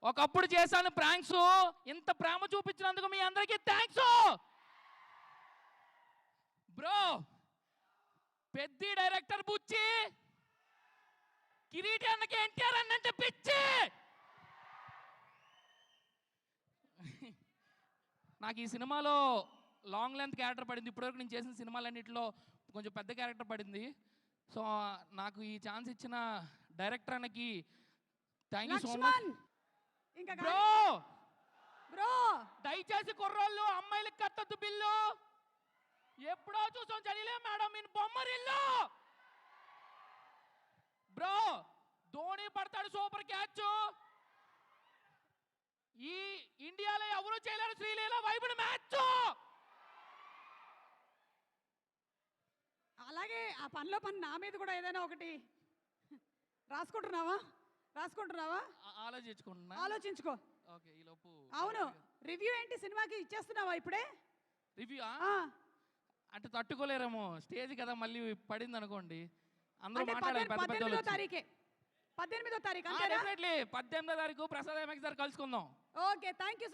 ఒకప్పుడు చేశాను ప్రాంక్స్, ఇంత ప్రేమ చూపించినందుకు మీ అందరికీ థ్యాంక్స్ బ్రో. పెద్ద డైరెక్టర్ బుచ్చి, కిరీటి అన్నకి ఎన్టీఆర్ అన్నంటే పిచ్చి. నాకు ఈ సినిమాలో లాంగ్ లెంత్ క్యారెక్టర్ పడింది. ఇప్పటివరకు నేను చేసిన సినిమాలన్నింటిలో కొంచెం పెద్ద క్యారెక్టర్ పడింది. సో నాకు ఈ ఛాన్స్ ఇచ్చిన డైరెక్టర్ అన్నకి thank you so much bro. Bro దయచేసి కుర్రోళ్ళు అమ్మాయిలకు కత్తద్దు బిల్లు. ఎప్పుడో చూసాం చదిలే madam in Bommarillu. Bro Dhoni పడతాడు సూపర్ క్యాచ్. ఈ ఇండియాలో ఎవరు చేయలేరు శ్రీలీల వైబుని మ్యాచ్. అలాగే ఆ పనిలో పని నా మీద కూడా ఏదైనా ఒకటి రాసుకుంటున్నావా? ఆలోచించుకో. ఓకే ఈ లోపు అవును, రివ్యూ ఏంటి సినిమాకి ఇచ్చేస్తున్నావా ఇప్పుడే? రివ్యూ అంటే తట్టుకోలేరేమో, స్టేజ్ కదా మళ్ళీ పడింది అనుకోండి, అందరూ మాట్లాడాలి. 18వ తారీఖు 18వ తారీఖు డెఫినెట్లీ 18వ తారీఖు ప్రసాద్ ఎంఎక్స్ దగ్గర కలుసుకుందాం. Okay, thank you.